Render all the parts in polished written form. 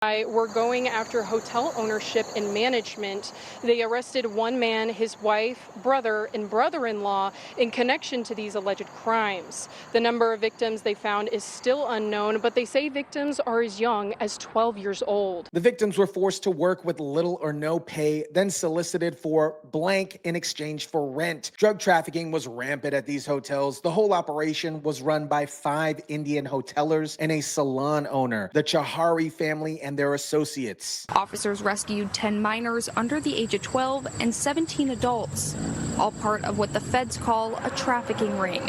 Were going after hotel ownership and management. They arrested one man, his wife, brother, and brother-in-law in connection to these alleged crimes. The number of victims they found is still unknown, but they say victims are as young as 12 years old. The victims were forced to work with little or no pay, then solicited for blank in exchange for rent. Drug trafficking was rampant at these hotels. The whole operation was run by 5 Indian hotelers and a salon owner, the Chahari family and their associates. Officers rescued 10 minors under the age of 12 and 17 adults, all part of what the feds call a trafficking ring.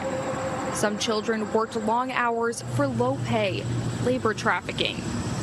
Some children worked long hours for low pay, labor trafficking.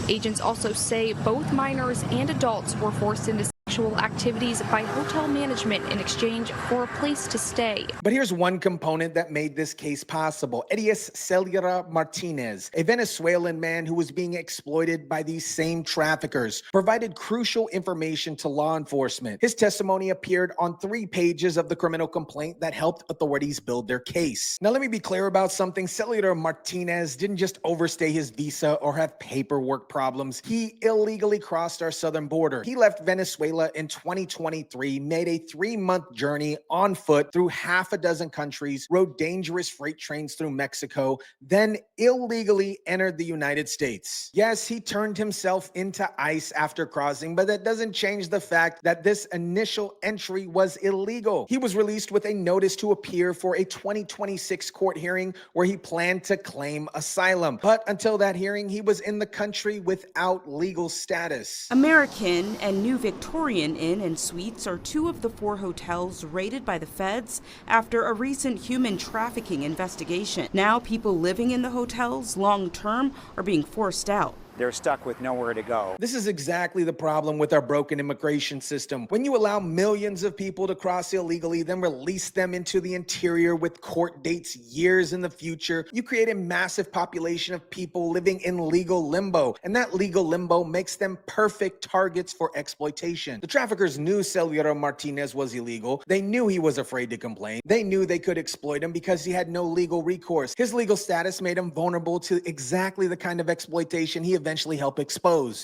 Agents also say both minors and adults were forced into sexual activities by hotel management in exchange for a place to stay. But here's one component that made this case possible. Eudis Cuéllar Martínez, a Venezuelan man who was being exploited by these same traffickers, provided crucial information to law enforcement. His testimony appeared on 3 pages of the criminal complaint that helped authorities build their case. Now, let me be clear about something. Cuéllar Martínez didn't just overstay his visa or have paperwork problems. He illegally crossed our southern border. He left Venezuela in 2023, made a 3-month journey on foot through half a dozen countries, rode dangerous freight trains through Mexico, then illegally entered the United States. Yes, he turned himself into ICE after crossing, but that doesn't change the fact that this initial entry was illegal. He was released with a notice to appear for a 2026 court hearing where he planned to claim asylum. But until that hearing, he was in the country without legal status. American and New Victorian Inn and Suites are 2 of the 4 hotels raided by the feds after a recent human trafficking investigation. Now people living in the hotels long-term are being forced out. They're stuck with nowhere to go. This is exactly the problem with our broken immigration system. When you allow millions of people to cross illegally, then release them into the interior with court dates years in the future, you create a massive population of people living in legal limbo. And that legal limbo makes them perfect targets for exploitation. The traffickers knew Cuéllar Martínez was illegal. They knew he was afraid to complain. They knew they could exploit him because he had no legal recourse. His legal status made him vulnerable to exactly the kind of exploitation he eventually helped expose.